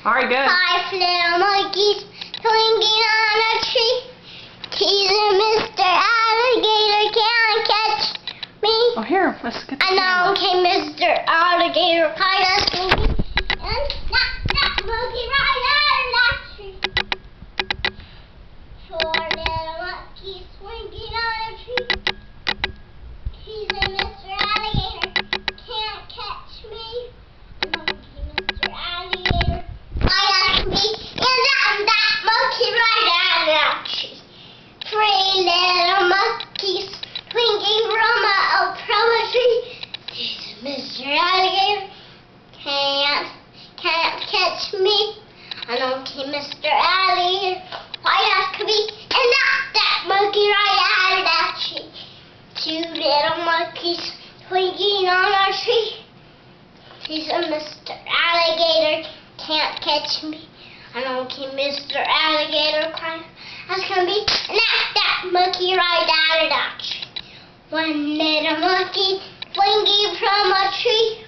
All right, go. 5 little monkeys swinging on a tree. Teasing Mr. Alligator can't catch me. Oh, here, let's get the And camera. along came Mr. Alligator, caught us swinging, and knocked that monkey right out of that tree. 4 little monkeys swinging on a tree. Teasing Mr. Alligator can't catch me. And along came Mr. Alligator, caught us me, and knocked that monkey right out of that tree. 3 little monkeys swinging from a tree. Mr. Alligator can't catch me. And along came Mr. Alligator, right after me, and knocked that monkey right out of that tree. 2 little monkeys swinging on a tree. Teasing Mr. Alligator can't catch me. And along came Mr. Alligator, crying, "That's gonna be," and knocked that monkey right out of that tree. 1 little monkey swinging from a tree.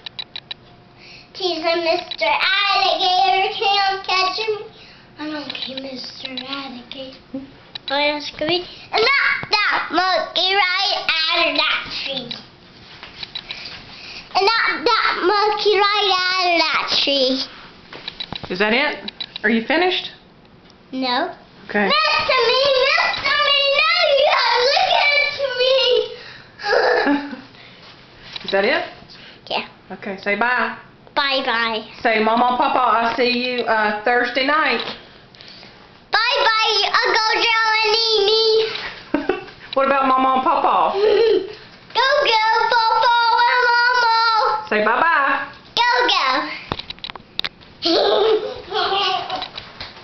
Teasing Mr. Alligator can't catch him. And along came Mr. Alligator, right after me, and knocked that monkey right out of that tree. And knocked that monkey right out of that tree. Is that it? Are you finished? No. Okay. Mr. Me, no, you gotta look at it to me. Is that it? Yeah. Okay, say bye. Bye-bye. Say, Mama and Papa, I'll see you Thursday night. Bye-bye, Uncle Joe and Nene. What about Mama and Papa? Go, Papa and Mama. Say bye-bye. Go.